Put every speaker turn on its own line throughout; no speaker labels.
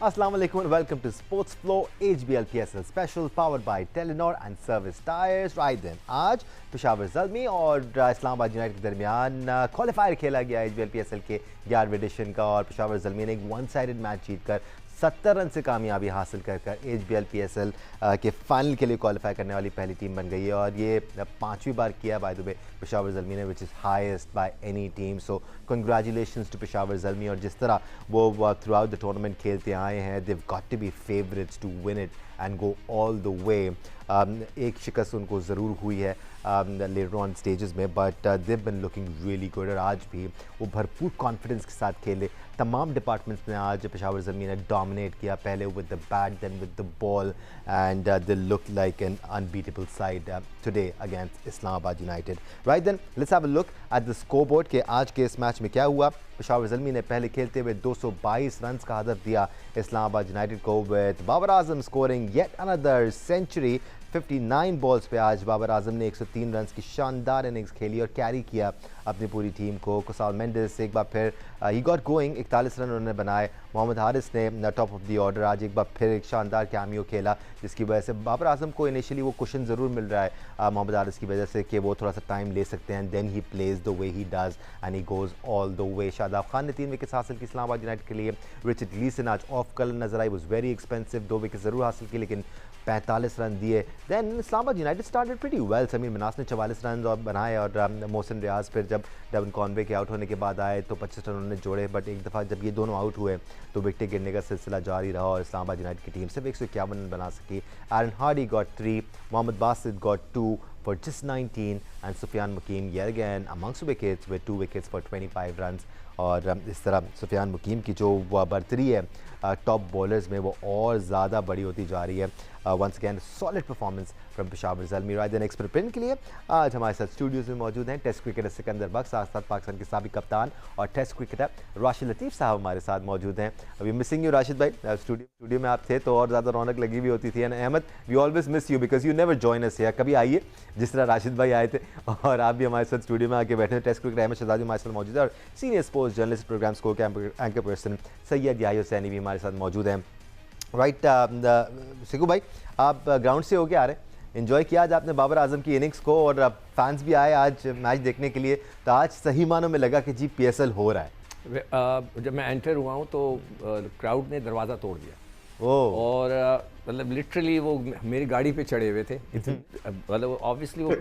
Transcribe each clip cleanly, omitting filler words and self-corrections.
Assalamu alaikum and welcome to Sports Flow HBL PSL special powered by Telenor and Service Tires. Right then, आज पेशावर ज़ल्मी और Islamabad United के दरमियान qualifier खेला गया HBL PSL के 11वें addition का और पेशावर ज़ल्मी ने एक वन साइडेड मैच जीतकर 70 रन से कामयाबी हासिल कर HBL PSL के फाइनल के लिए क्वालिफाई करने वाली पहली टीम बन गई है और ये 5वीं बार किया by the way Peshawar Zalmi ने, which is highest by any team. So congratulations to Peshawar Zalmi. और जिस तरह वो थ्रू आउट द टूर्नामेंट खेलते आए हैं, they've got to be favourites to win it and go all the way. एक शिकस्त उनको ज़रूर हुई है लेटर ऑन स्टेजेस में, but they've been looking really good. और आज भी वो भरपूर कॉन्फिडेंस के साथ खेले. तमाम डिपार्टमेंट्स में आज पेशावर ज़ल्मी ने डोमिनेट किया, पहले with the bat then with the ball, and they look like an unbeatable side today against Islamabad United. Right then, let's have a look at the scoreboard के आज के इस मैच में क्या हुआ. पेशावर ज़ल्मी ने पहले खेलते हुए 222 रन का हदफ दिया इस्लामाबाद यूनाइटेड को, with Babar Azam scoring yet another century. 59 balls पे आज बाबर आजम ने 103 रन की शानदार इनिंग्स खेली और कैरी किया अपनी पूरी टीम को. कुसाल मेंडिस एक बार फिर ही गॉट गोइंग, 41 रन उन्होंने बनाए. मोहम्मद हारिस ने टॉप ऑफ द ऑर्डर आज एक बार फिर एक शानदार कैमियो खेला, जिसकी वजह से बाबर आजम को इनिशियली वो कुशन ज़रूर मिल रहा है मोहम्मद हारिस की वजह से कि वो थोड़ा सा टाइम ले सकते हैं. Then he plays the way he does and he goes all the way. Shadab Khan ने 3 विकेट्स हासिल की इस्लामाबाद यूनाइटेड के लिए. रिचर्ड लीसन आज ऑफ कलर नजर आई, वॉज वेरी एक्सपेंसिव. 2 विकेट ज़रूर हासिल की लेकिन 45 रन दिए. Then Islamabad United started pretty well. Sameer Minhas ने 44 रन और बनाए और मोहसिन रियाज फिर जब डेवन कॉनवे के आउट होने के बाद आए तो 25 रन उन्होंने जोड़े. बट एक दफ़ा जब ये दोनों आउट हुए तो विकेट गिरने का सिलसिला जारी रहा और इस्लामाबाद यूनाइटेड की टीम सिर्फ 151 रन बना सकी. Aaron Hardie got 3, Mohammad Basit got 2 for just 19 and Sufyan Mukim yet again amongst wickets with 2 wickets for 25 runs. और इस तरह सुफियान मुकीम की जो बर्तरी है टॉप बॉलर्स में वो और ज़्यादा बड़ी होती जा रही है. Once again solid performance from Peshawar Zalmi. Right then, expert print के लिए आज हमारे साथ स्टूडियोज़ में मौजूद हैं टेस्ट क्रिकेटर सिकंदर बख्श, साथ साथ पाकिस्तान के साबिक कप्तान और टेस्ट क्रिकेटर राशिद लतीफ़ साहब हमारे साथ मौजूद हैं. अभी मिसिंग यू राशिद भाई. स्टूडियो में आप थे तो और ज़्यादा रौनक लगी हुई होती थी. And Ahmed, we always miss you because you never join us here. कभी आइए जिस तरह राशिद भाई आए थे और आप भी हमारे साथ स्टूडियो में आके बैठे. टेस्ट क्रिकेटर अहमद शहजादी हमारे साथ मौजूद है और senior sports journalist program score के एंकर पर्सन सैयद याही हुसैनी भी हमारे साथ मौजूद हैं. राइट सिकू भाई, आप ग्राउंड से होके आ रहे हैं, इन्जॉय किया आज आपने बाबर आजम की इनिंग्स को और फैंस भी आए आज मैच देखने के लिए, तो आज सही मानों में लगा कि जी PSL हो रहा है.
जब मैं एंटर हुआ हूँ तो क्राउड ने दरवाज़ा तोड़ दिया.
ओह.
और मतलब लिटरली वो मेरी गाड़ी पे चढ़े हुए थे. मतलब ऑब्वियसली वो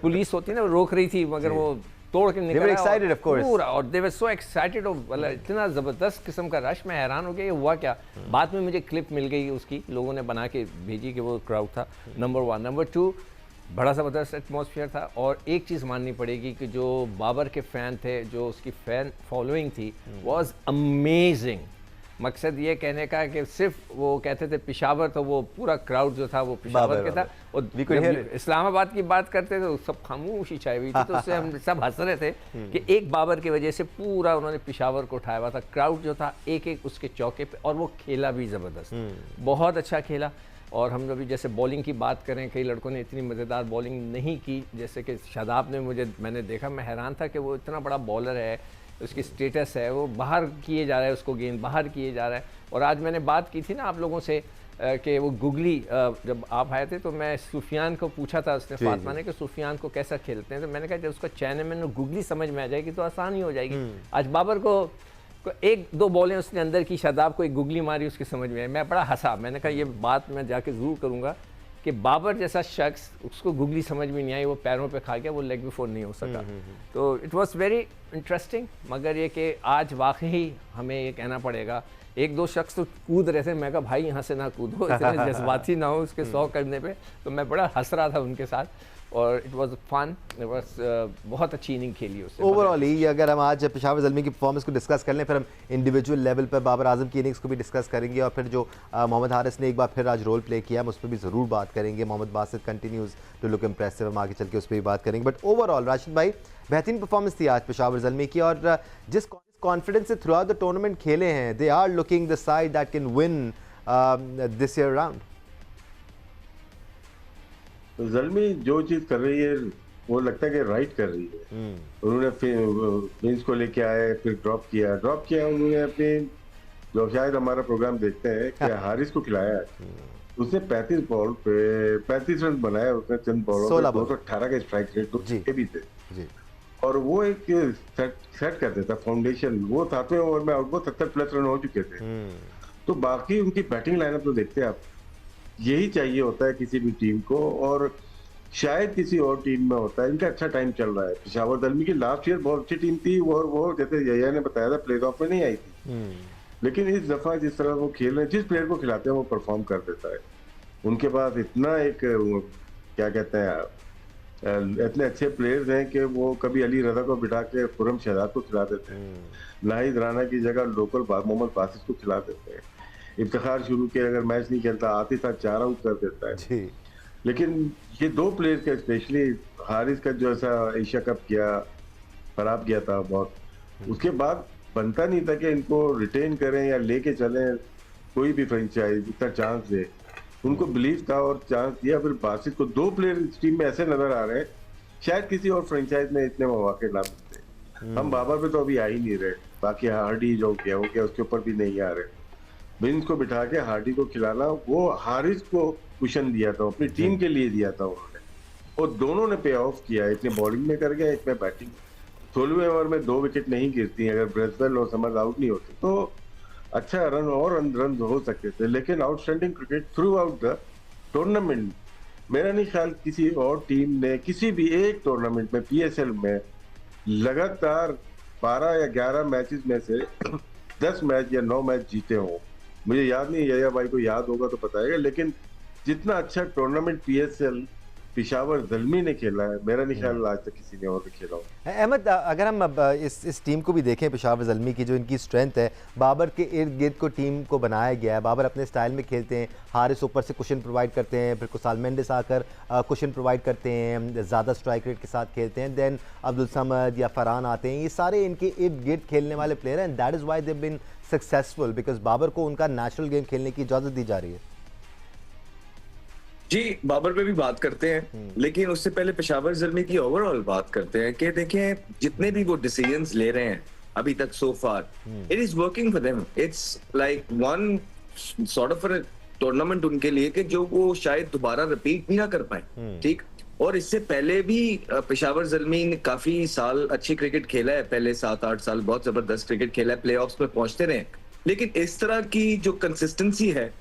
पुलिस होती है ना, वो रोक रही थी मगर वो तोड़ के निकला.
excited of course.
पूरा, और दे वर सो एक्साइटेड. मतलब इतना ज़बरदस्त किस्म का रश, मैं हैरान हो गया ये हुआ क्या. बाद में मुझे क्लिप मिल गई उसकी, लोगों ने बना के भेजी कि वो क्राउड था. नंबर 1. नंबर 2, बड़ा ज़बरदस्त एटमॉस्फेयर था. और एक चीज़ माननी पड़ेगी कि जो बाबर के फ़ैन थे, जो उसकी फ़ैन फॉलोइंग थी, वॉज अमेजिंग. मकसद ये कहने का कि सिर्फ वो कहते थे पेशावर, तो वो पूरा क्राउड जो था वो पेशावर के था. और इस्लामाबाद की बात करते थे तो सब खामोशी छाई हुई थी. तो उससे हम सब हंस रहे थे कि एक बाबर की वजह से पूरा उन्होंने पेशावर को उठाया हुआ था. क्राउड जो था एक एक उसके चौके पे, और वो खेला भी ज़बरदस्त, बहुत अच्छा खेला. और हम अभी जैसे बॉलिंग की बात करें, कई लड़कों ने इतनी मज़ेदार बॉलिंग नहीं की. जैसे कि शादाब ने, मैंने देखा, मैं हैरान था कि वो इतना बड़ा बॉलर है, उसकी स्टेटस है, वो बाहर किए जा रहा है, उसको गेंद बाहर किए जा रहा है. और आज मैंने बात की थी ना आप लोगों से कि वो गुगली, जब आप आए थे तो मैं सुफियान को पूछा था, उसने फातिमा ने, कि सुफियान को कैसा खेलते हैं. तो मैंने कहा जब उसको चैनमैन और गुगली समझ में आ जाएगी तो आसान ही हो जाएगी. आज बाबर को 1-2 बॉलें उसने अंदर की, शादाब को एक गुगली मारी, उसकी समझ में आई. मैं बड़ा हंसा. मैंने कहा ये बात मैं जाके ज़रूर करूँगा कि बाबर जैसा शख्स, उसको गुगली समझ में नहीं आई, वो पैरों पे खा गया, वो लेग बिफोर नहीं हो सका. तो इट वाज वेरी इंटरेस्टिंग. मगर ये कि आज वाकई हमें ये कहना पड़ेगा, 1-2 शख्स तो कूद रहे थे, मैं कहा भाई यहाँ से ना कूदो, इतने जज्बाती ना हो उसके 100 करने पे. तो मैं बड़ा हंस रहा था उनके साथ. और it was fun. It was बहुत अच्छी इनिंग खेली उससे.
ओवरऑल ही अगर हम आज पेशावर ज़ल्मी की परफॉर्मेंस को डिस्कस कर लें, फिर हम इंडिविजुअल लेवल पर बाबर आजम की इनिंग्स को भी डिस्कस करेंगे और फिर जो मोहम्मद हारिस ने एक बार फिर आज रोल प्ले किया, हम उस पर भी ज़रूर बात करेंगे. Mohammad Basit continues to look impressive, हम आगे चल के उस पर भी बात करेंगे. बट ओवरऑल राशिद भाई, बेहतरीन परफॉर्मेंस थी आज पेशावर ज़ल्मी की और जिस कॉन्फिडेंस से थ्रू आउट द टूर्नामेंट खेले हैं, they are looking the side that can win this year round.
Zalmi जो चीज़ कर रही है वो लगता है कि राइट कर रही है. उन्होंने फिर बेंच को लेके आए, फिर ड्रॉप किया उन्होंने अपनी जो शायद हमारा प्रोग्राम देखते हैं कि हारिस को खिलाया है, उसने 35 बॉल पे 35 रन बनाया उसने, चंद बॉलों
16
पे
बॉल।
218 के स्ट्राइक रेट तो
जी।
उसके भी थे,
जी
और वो एक सेट कर देता फाउंडेशन। वो 7वें ओवर में आउट, 70 प्लस रन हो चुके थे। तो बाकी उनकी बैटिंग लाइनअप तो देखते हैं आप, यही चाहिए होता है किसी भी टीम को, और शायद किसी और टीम में होता है। इनका अच्छा टाइम चल रहा है। पेशावर दलमी की लास्ट ईयर बहुत अच्छी टीम थी, और वो जैसे यहिया ने बताया था प्ले ऑफ में नहीं आई थी, लेकिन इस दफा जिस तरह वो खेल रहे हैं, जिस प्लेयर को खिलाते हैं वो परफॉर्म कर देता है। उनके पास इतना एक क्या कहते हैं, इतने अच्छे प्लेयर्स हैं कि वो कभी अली रजा को बिठा के खुरम शहजाद को खिला देते हैं, नाहिद राना की जगह लोकल मोहम्मद बासित को खिला देते हैं, इफ्तिखार शुरू के अगर मैच नहीं खेलता आतिफ 4 आउट कर देता है।
जी।
लेकिन ये 2 प्लेयर्स का, स्पेशली हारिस का जो ऐसा एशिया कप किया, खराब किया था बहुत, उसके बाद बनता नहीं था कि इनको रिटेन करें या लेके चलें कोई भी फ्रेंचाइज, इतना चांस दे। उनको बिलीव था और चांस दिया। फिर बासित को 2 प्लेयर इस टीम में ऐसे नजर आ रहे हैं, शायद किसी और फ्रेंचाइज में इतने मौके ना मिलते। हम बाबर पे तो अभी आ ही नहीं रहे, बाकी हार्डी जो किया हो गया उसके ऊपर भी नहीं आ रहे। बिन्स को बिठा के हार्डी को खिलाना, वो हारिस को कुशन दिया था, अपनी टीम के लिए दिया था उन्होंने, और दोनों ने पे ऑफ किया। एक ने बॉलिंग में कर गया, एक में बैटिंग। 16वें ओवर में 2 विकेट नहीं गिरती अगर ब्रेसवेल और समर्स आउट नहीं होते तो अच्छा रन हो सकते थे। लेकिन outstanding cricket through out the tournament, मेरा नहीं ख्याल किसी और टीम ने किसी भी एक टूर्नामेंट में, पीएसएल में, लगातार 12 या 11 मैचेस में से 10 मैच या 9 मैच जीते हों। मुझे याद नहीं, यया भाई को याद होगा तो बताएगा, लेकिन जितना अच्छा टूर्नामेंट पीएसएल पेशावर ज़ल्मी ने खेला है, मेरा नहीं ख्याल आज तक किसी ने और भी खेला हो।
अहमद, अगर हम अब इस टीम को भी देखें, पेशावर ज़ल्मी की जो इनकी स्ट्रेंथ है, बाबर के इर्द गिर्द को टीम को बनाया गया है। बाबर अपने स्टाइल में खेलते हैं, हारिस ऊपर से कुशन प्रोवाइड करते हैं, फिर कुसाल मेंडिस आकर कुशन प्रोवाइड करते हैं, ज़्यादा स्ट्राइक रेट के साथ खेलते हैं, देन अब्दुल समद या फरहान आते हैं। ये सारे इनके इर्द गिर्द खेलने वाले प्लेयर हैं, and that is why they been successful, because Babar को उनका नेचुरल गेम खेलने की इजाज़त दी जा रही है।
जी, बाबर पे भी बात करते हैं, लेकिन उससे पहले पेशावर ज़ल्मी की ओवरऑल बात करते हैं कि देखें जितने भी वो डिसीजंस ले रहे हैं अभी तक so far, it is working for them. It's like one sort of tournament उनके लिए कि जो वो शायद दोबारा रिपीट भी ना कर पाए। ठीक, और इससे पहले भी पेशावर ज़ल्मी ने काफी साल अच्छी क्रिकेट खेला है, पहले 7-8 साल बहुत जबरदस्त क्रिकेट खेला है, प्लेऑफ्स में पहुंचते रहे, लेकिन इस तरह की जो कंसिस्टेंसी है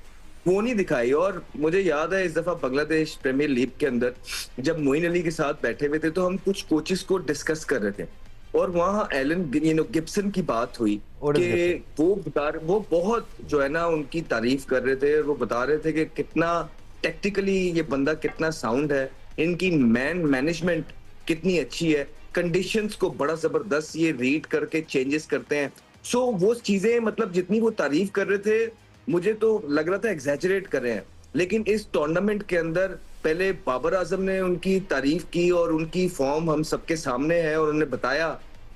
वो नहीं दिखाई। और मुझे याद है इस दफा बांग्लादेश प्रीमियर लीग के अंदर जब मोइन अली के साथ बैठे हुए थे तो हम कुछ कोचेस को डिस्कस कर रहे थे, और वहाँ एलन गिब्सन की बात हुई कि वो बहुत जो है ना उनकी तारीफ कर रहे थे, और वो बता रहे थे कि कितना टेक्निकली ये बंदा कितना साउंड है, इनकी मैनेजमेंट कितनी अच्छी है, कंडीशंस को बड़ा जबरदस्त ये रीड करके चेंजेस करते हैं। सो वो चीजें मतलब जितनी वो तारीफ कर रहे थे मुझे तो लग रहा था एग्जैजरेट कर रहे हैं, लेकिन इस टूर्नामेंट के अंदर पहले बाबर आजम ने उनकी तारीफ की और उनकी फॉर्म हम सबके सामने है, और उन्होंने बताया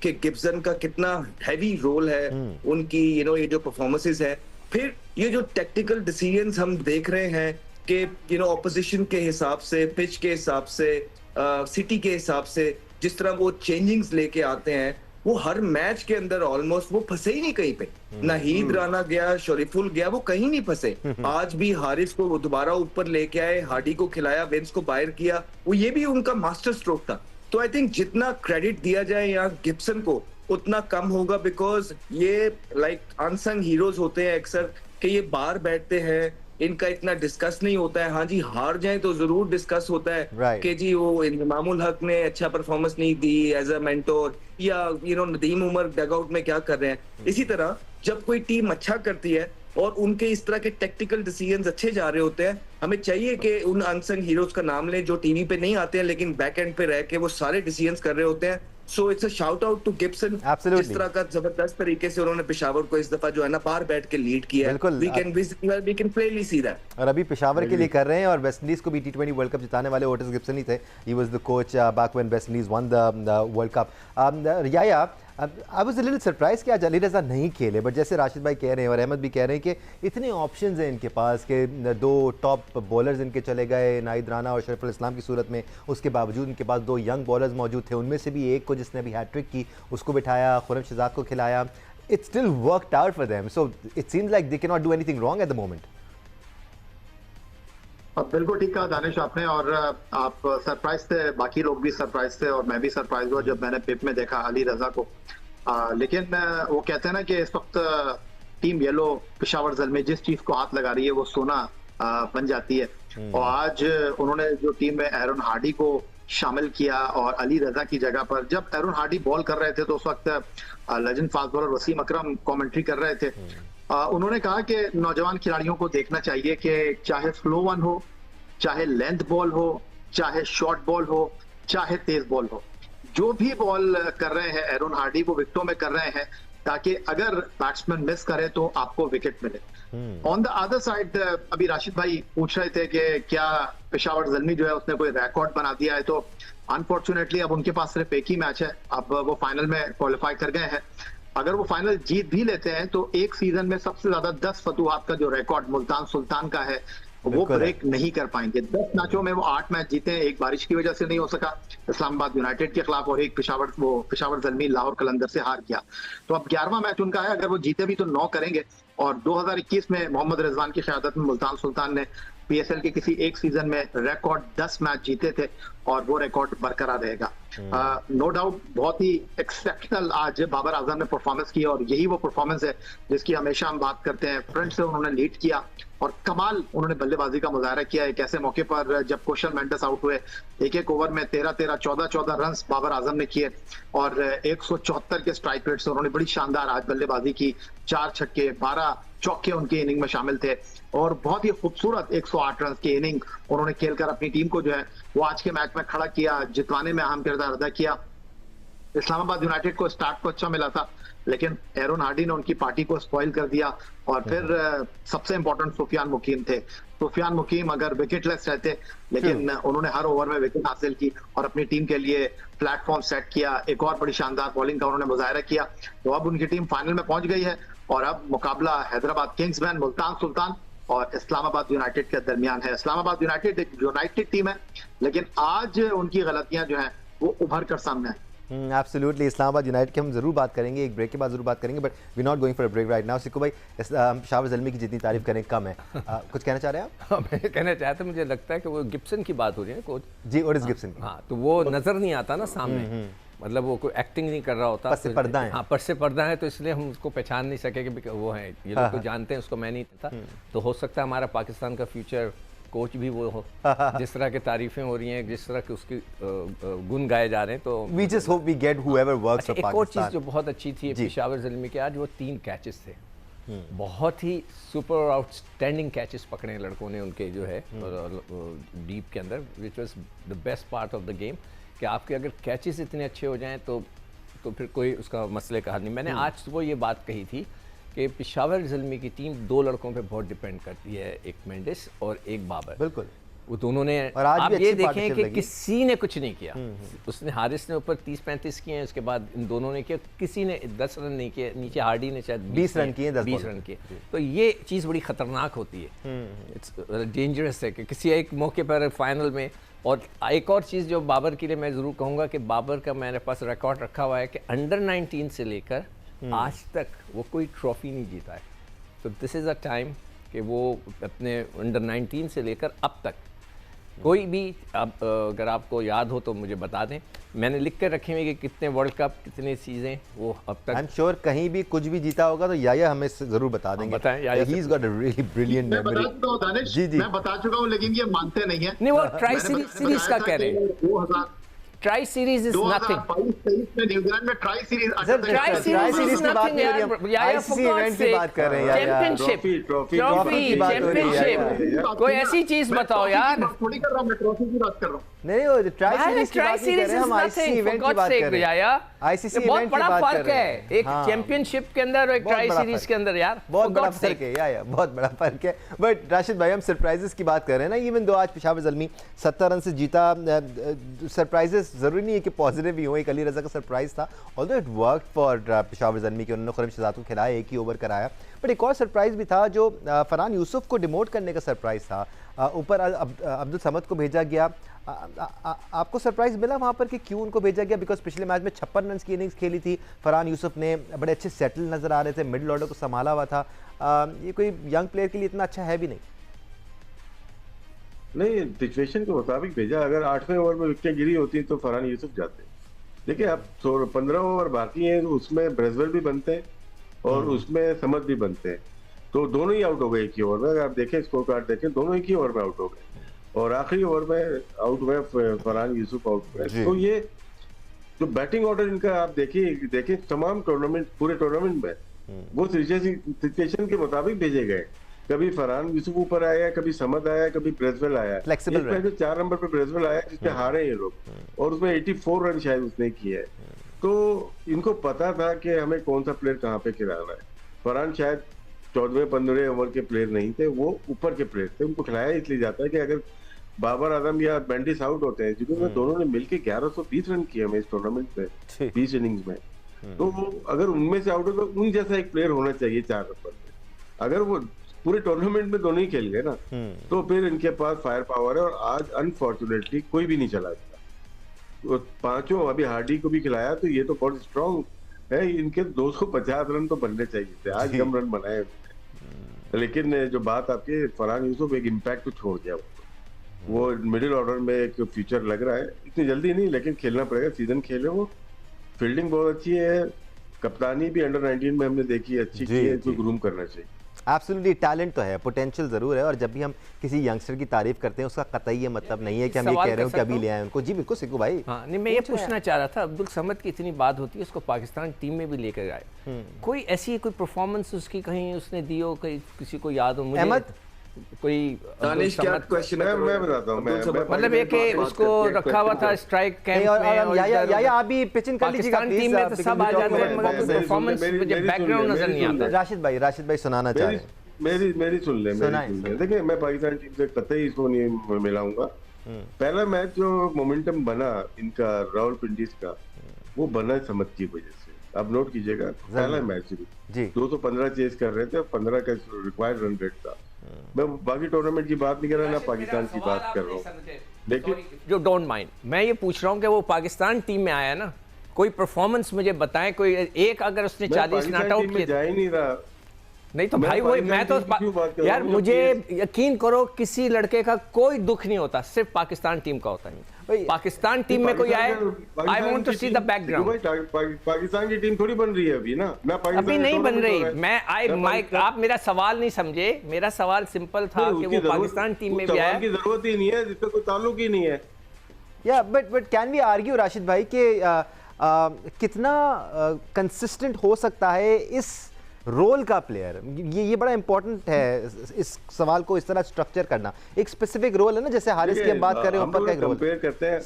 कि गिब्सन का कितना हैवी रोल है उनकी ये जो परफॉर्मेंसेस है। फिर ये जो टेक्निकल डिसीजंस हम देख रहे हैं कि ऑपोजिशन के हिसाब से, पिच के हिसाब से, सिटी के हिसाब से जिस तरह वो चेंजिंग्स लेके आते हैं, वो हर मैच के अंदर ऑलमोस्ट वो फंसे ही नहीं कहीं पे। नाहिद राना गया, शरीफुल गया, वो कहीं नहीं फंसे। आज भी हारिस को वो दोबारा ऊपर लेके आए, हार्डी को खिलाया, विंस को बाहर किया, वो ये भी उनका मास्टर स्ट्रोक था। तो आई थिंक जितना क्रेडिट दिया जाए यहाँ गिब्सन को उतना कम होगा, बिकॉज ये लाइक अनसंग हीरोज होते हैं अक्सर कि ये बाहर बैठते हैं, इनका इतना डिस्कस नहीं होता है। हाँ जी, हार जाए तो जरूर डिस्कस होता है कि जी वो इमामुल हक ने अच्छा परफॉर्मेंस नहीं दी एज अ मेंटोर, या नदीम उमर डगआउट में क्या कर रहे हैं। इसी तरह जब कोई टीम अच्छा करती है और उनके इस तरह के टेक्निकल डिसीजंस अच्छे जा रहे होते हैं, हमें चाहिए कि उन अनसंग हीरोज का नाम लें जो टीवी पे नहीं आते हैं लेकिन बैक एंड पे रह के वो सारे डिसीजंस कर रहे होते हैं। So it's a shout out to Gibson, जिस तरह का जबरदस्त तरीके से उन्होंने पेशावर को इस दफा जो है ना बाहर बैठ के लीड किया है। We can clearly see that.
और अभी पेशावर के लिए कर रहे हैं, और वेस्ट इंडीज को भी T20 वर्ल्ड कप जिताने वाले ओटिस गिब्सन ही थे। He was the coach back when West Indies won the world cup. रियाया, I was a little surprise कि आज अली रज़ा नहीं खेले, बट जैसे राशिद भाई कह रहे हैं और अहमद भी कह रहे हैं कि इतने ऑप्शंस हैं इनके पास कि 2 टॉप बॉलर्स इनके चले गए, नाहिद राना और शरीफुल इस्लाम की सूरत में, उसके बावजूद इनके पास 2 यंग बॉलर्स मौजूद थे, उनमें से भी एक को जिसने अभी हैट्रिक की उसको बिठाया, खुरम शहजाद को खिलाया। it still worked out for them. So it seems like they cannot do anything wrong at the moment.
बिल्कुल ठीक कहा दानिश आपने, और आप सरप्राइज थे, बाकी लोग भी सरप्राइज थे, और मैं भी सरप्राइज हुआ जब मैंने पिप में देखा अली रजा को। लेकिन वो कहते हैं ना कि इस वक्त टीम येलो पेशावर ज़ल्मी जिस चीज को हाथ लगा रही है वो सोना बन जाती है। और आज उन्होंने जो टीम में एरन हार्डी को शामिल किया और अली रजा की जगह पर, जब एरन हार्डी बॉल कर रहे थे तो उस वक्त लेजेंड फास्ट बॉलर वसीम अकरम कमेंट्री कर रहे थे। उन्होंने कहा कि नौजवान खिलाड़ियों को देखना चाहिए कि चाहे स्लो वन हो, चाहे लेंथ बॉल हो, चाहे शॉर्ट बॉल हो, चाहे तेज बॉल हो, जो भी बॉल कर रहे हैं एरन हार्डी वो विकेटों में कर रहे हैं, ताकि अगर बैट्समैन मिस करे तो आपको विकेट मिले। ऑन द अदर साइड अभी राशिद भाई पूछ रहे थे कि क्या पेशावर ज़ल्मी जो है उसने कोई रिकॉर्ड बना दिया है, तो अनफॉर्चुनेटली अब उनके पास सिर्फ एक ही मैच है। अब वो फाइनल में क्वालिफाई कर गए हैं। अगर वो फाइनल जीत भी लेते हैं तो एक सीजन में सबसे ज्यादा 10 फतुहात का जो रिकॉर्ड मुल्तान सुल्तान का है वो ब्रेक नहीं कर पाएंगे। 10 मैचों में वो 8 मैच जीते हैं, एक बारिश की वजह से नहीं हो सका इस्लामाबाद यूनाइटेड के खिलाफ, और एक पेशावर ज़ल्मी लाहौर कलंदर से हार गया। तो अब 11वां मैच उनका है, अगर वो जीते भी तो 9 करेंगे। और 2021 में मोहम्मद रिजवान की क़यादत में मुल्तान सुल्तान ने पीएसएल के किसी एक सीजन में रिकॉर्ड 10 मैच जीते थे, और वो रिकॉर्ड बरकरार रहेगा। नो डाउट बहुत ही एक्सेप्शनल आज बाबर आजम ने परफॉर्मेंस की, और यही वो परफॉर्मेंस है जिसकी हमेशा हम बात करते हैं। फ्रंट से उन्होंने लीड किया और कमाल उन्होंने बल्लेबाजी का मुजाहरा किया। एक ऐसे मौके पर जब कुशल मेंडिस आउट हुए, एक ओवर में 13-13, 14-14 रन बाबर आजम ने किए, और 174 के स्ट्राइक रेट से उन्होंने बड़ी शानदार आज बल्लेबाजी की। 4 छक्के, 12 चौके उनके इनिंग में शामिल थे, और बहुत ही खूबसूरत 108 रन की इनिंग उन्होंने खेलकर अपनी टीम को जो है वो आज के मैच में खड़ा किया, जितवाने में अहम किरदार अदा किया। इस्लामाबाद यूनाइटेड को स्टार्ट को अच्छा मिला था, लेकिन एरन हार्डी ने उनकी पार्टी को स्पॉइल कर दिया। और फिर सबसे इंपॉर्टेंट सुफियान मुकीम थे। सुफियान मुकीम अगर विकेटलेस रहते, लेकिन उन्होंने हर ओवर में विकेट हासिल की और अपनी टीम के लिए प्लेटफॉर्म सेट किया। एक और बड़ी शानदार बॉलिंग का उन्होंने मुजाहरा किया। तो अब उनकी टीम फाइनल में पहुंच गई है, और अब मुकाबला हैदराबाद किंग्समैन, मुल्तान सुल्तान और इस्लामाबाद यूनाइटेड के दरमियान है। इस्लामाबाद यूनाइटेड एक यूनाइटेड टीम है, लेकिन आज उनकी गलतियां जो हैं वो उभर कर सामने है।
एब्सोल्युटली। इस्लामाबाद यूनाइटेड की हम जरूर बात करेंगे, एक ब्रेक के बाद जरूर बात करेंगे, but we not going for a break right now. Sikku भाई, पेशावर ज़ल्मी की जितनी तारीफ करें कम है। कुछ कहना चाह रहे हैं आप?
मैं कहना चाहता, मुझे लगता है कि वो गिब्सन की बात हो रही है कोच
जी, ओटिस गिब्सन की।
हाँ, तो वो नजर नहीं आता ना सामने, मतलब वो कोई एक्टिंग नहीं कर रहा होता।
पस से पर्दा है।
हाँ, पस से पर्दा है, तो इसलिए हम उसको पहचान नहीं सके कि वो है। ये लोग तो जानते हैं उसको, मैं नहीं था। तो हो सकता है हमारा पाकिस्तान का फ्यूचर कोच भी वो हो, जिस तरह की तारीफें हो रही हैं, जिस तरह के उसकी गुण गाए जा रहे हैं। तो
we just hope we get whoever works for
एक और
पाकिस्तान।
चीज़ जो बहुत अच्छी थी पेशावर ज़ल्मी के, आज वो 3 कैचेस थे, बहुत ही सुपर आउटस्टैंडिंग कैचेस पकड़े हैं लड़कों ने उनके जो है डीप के अंदर, which was the best part of the game. कि आपके अगर कैचेस इतने अच्छे हो जाएं तो फिर कोई उसका मसले का हल नहीं। मैंने आज सुबह ये बात कही थी कि पेशावर ज़ल्मी की टीम 2 लड़कों पे बहुत डिपेंड करती है, एक मेंडिस और एक बाबर।
बिल्कुल,
वो दोनों ने,
और आज
आप
भी
ये
अच्छी
देखें
partnership
कि
लगी।
किसी ने कुछ नहीं किया। उसने हारिस ने ऊपर 30-35 किए हैं, उसके बाद इन दोनों ने किया, किसी ने 10 रन नहीं किए, नीचे हार्डी ने शायद
20 रन किए, 10
20 रन किए। तो ये चीज़ बड़ी ख़तरनाक होती है, इट्स डेंजरस है कि किसी एक मौके पर फाइनल में। और एक और चीज़ जो बाबर के लिए मैं ज़रूर कहूँगा कि बाबर का मेरे पास रिकॉर्ड रखा हुआ है कि अंडर 19 से लेकर आज तक वो कोई ट्रॉफी नहीं जीता है। तो दिस इज़ अ टाइम कि वो अपने अंडर 19 से लेकर अब तक कोई भी, अब अगर आपको याद हो तो मुझे बता दें, मैंने लिख कर रखे हुए कि कितने वर्ल्ड कप, कितनी चीज़ें वो अब तक।
आई एम श्योर कहीं भी कुछ भी जीता होगा तो याया हमें जरूर बता देंगे।
बताएं, याया
he is got a really brilliant
मैं
मेमोरी।
बता चुका हूँ दानिश,
जी, जी।
मैं बता चुका हूँ, लेकिन ये मानते नहीं है।
नहीं, वो ट्राई सीरीज का कह रहे हैं।
2000
ट्राई सीरीज इज नथिंग।
2022-23 में न्यूजीलैंड में ट्राई सीरीज
ट्राई सीरीज
की बात नहीं हो रही, हम आईसीसी इवेंट की बात कर रहे हैं यार।
चैंपियनशिप,
ट्रॉफी
की बात हो रही है
चैंपियनशिप, कोई ऐसी चीज बताओ यार।
थोड़ी कर रहा हूँ, मैं ट्रॉफी की बात कर रहा हूँ।
नहीं, वो ट्राई सीरीज की बात नहीं कर रहे, हम आईसीसी इवेंट की बात कर रहे हैं। आईसीसी
बहुत
इवेंट की
बड़ा
बात कर
फर्क
रहे
है
हैं।
एक चैंपियनशिप के अंदर और एक
बहुत
ट्राई
बड़ा
सीरीज
फर्क
के अंदर यार,
बहुत बड़ा फर्क है या बहुत बड़ा फर्क है। बट राशिद भाई, हम सरप्राइजेस की बात कर रहे हैं ना, इवन दो आज पेशावर ज़ल्मी 70 रन से जीता, सरप्राइजेस ज़रूरी नहीं है कि पॉजिटिव ही हो, एक अली रज़ा का सरप्राइज़ था, although it work for Peshawar Zalmi के, उन्होंने खुरम शहजाद को खिलाया, एक ही ओवर कराया। बट एक और सरप्राइज़ भी था जो फरहान यूसुफ को डिमोट करने का सरप्राइज़ था, ऊपर अब्दुल समद को भेजा गया। आपको सरप्राइज़ मिला वहाँ पर कि क्यों उनको भेजा गया? बिकॉज पिछले मैच में 56 रन की इनिंग्स खेली थी फरहान यूसुफ ने, बड़े अच्छे सेटल नज़र आ रहे थे, मिडल ऑर्डर को संभाला हुआ था। ये कोई यंग प्लेयर के लिए इतना अच्छा है भी नहीं।
नहीं, सिचुएशन के मुताबिक भेजा। अगर 8वें ओवर में विकेट गिरी होती तो फरहान यूसुफ जाते। देखिए अब 15 ओवर बाकी हैं, उसमें ब्रेजवेल भी बनते हैं और उसमें समद भी बनते हैं, तो दोनों ही आउट हो गए एक ही ओवर में। अगर आप देखें स्कोर कार्ड देखें, दोनों एक ही ओवर में आउट हो गए और आखिरी ओवर में आउट हुए फरहान यूसुफ आउट हुए। तो ये जो बैटिंग ऑर्डर इनका आप देखिए तमाम टूर्नामेंट, पूरे टूर्नामेंट में वो सिचुएशन के मुताबिक भेजे गए। कभी फरहान यूसुफ ऊपर आया, कभी समद आया, कभी ब्रेजवेल आया। जो 4 नंबर पे ब्रेजवेल आया जिसमें हारे ये लोग, और उसमें 84 रन शायद उसने किए है। तो इनको पता था कि हमें कौन सा प्लेयर कहाँ पे खिलाना है। फरहान शायद 14-15 ओवर के प्लेयर नहीं थे, वो ऊपर के प्लेयर थे। उनको खिलाया इसलिए जाता है कि अगर बाबर आजम या बेंडिस आउट होते हैं, जिन्होंने दोनों ने मिलकर 1120 रन किए हमें इस टूर्नामेंट में 20 इनिंग्स में, तो अगर उनमें से आउट हो तो उन जैसा एक प्लेयर होना चाहिए 4 नंबर पे। अगर वो पूरे टूर्नामेंट में दोनों ही खेल गए ना, तो फिर इनके पास फायर पावर है। और आज अनफॉर्चुनेटली कोई भी नहीं चला इसका, तो 5 अभी हार्डी को भी खिलाया, तो ये तो बहुत स्ट्रॉन्ग है। इनके 250 रन तो बनने चाहिए थे, आज कम रन बनाए। लेकिन जो बात आपके, फरहान यूसुफ एक इम्पैक्ट तो छोड़ गया। वो मिडिल ऑर्डर में एक फ्यूचर लग रहा है, इतनी जल्दी नहीं, लेकिन खेलना पड़ेगा। सीजन खेले, वो फील्डिंग बहुत अच्छी है, कप्तानी भी अंडर 19 में हमने देखी अच्छी की है, तो ग्रूम करना चाहिए।
एब्सोल्युटली, टैलेंट तो है, पोटेंशियल जरूर है, और जब भी हम किसी यंगस्टर की तारीफ करते हैं उसका कतई ये मतलब नहीं है कि हम ये कह रहे हो कि अभी ले आए उनको। जी बिल्कुल सिक्कू भाई।
हाँ, नहीं, मैं ये पूछना चाह रहा था, अब्दुल समद की इतनी बात होती है, उसको पाकिस्तान टीम में भी लेकर आए, कोई ऐसी कोई परफॉर्मेंस उसकी कहीं उसने दी हो, कहीं किसी को याद हो? मुझे
अहमद
कोई
दानिश क्या क्वेश्चन है?
मैं बताता हूं,
मतलब ये कि उसको रखा हुआ था स्ट्राइक कैंप में,
या आप भी पिचिंग कर लीजिएगा
पाकिस्तान टीम में तो सब आ जाते हैं, मगर परफॉर्मेंस मुझे बैकग्राउंड नजर नहीं आता।
राशिद भाई सुनाना चाह रहे हैं।
मेरी सुन ले। देखिए, मैं पाकिस्तान टीम से कतई इसको नहीं मिलाऊंगा। पहला मैच जो मोमेंटम बना इनका रावलपिंडी का, वो बना समझ की वजह से। आप नोट कीजिएगा, पहला मैच 215 चेस कर रहे थे, 15 का रिक्वायर्ड रन रेट था। मैं बाकी टूर्नामेंट की बात नहीं कर रहा, ना पाकिस्तान की बात कर रहा हूँ। देखिए,
जो डोंट माइंड, मैं ये पूछ रहा हूँ कि वो पाकिस्तान टीम में आया ना, कोई परफॉर्मेंस मुझे बताएं, कोई एक, अगर उसने 40 नॉट आउट किए,
जा ही नहीं रहा।
नहीं तो भाई वही मैं तो यार, मुझे यकीन करो किसी लड़के का कोई दुख नहीं होता, सिर्फ पाकिस्तान टीम का होता है। पाकिस्तान टीम में कोई आए, I want to see the background.
Pakistan की टीम थोड़ी बन रही है अभी ना,
अभी नहीं बन रही। मैं आप मेरा सवाल नहीं समझे, मेरा सवाल सिंपल था कि वो पाकिस्तान टीम में भी आया,
की जरूरत ही नहीं है, जिससे कोई ताल्लुक ही नहीं है।
Yeah but can we argue Rashid भाई कि कितना कंसिस्टेंट हो सकता है इस रोल का प्लेयर? ये बड़ा इंपॉर्टेंट है इस सवाल को इस तरह स्ट्रक्चर करना। एक स्पेसिफिक रोल है ना, जैसे हारिस की हम बात कर रहे हैं, ऊपर का एक रोल
कंपेयर करते हैं।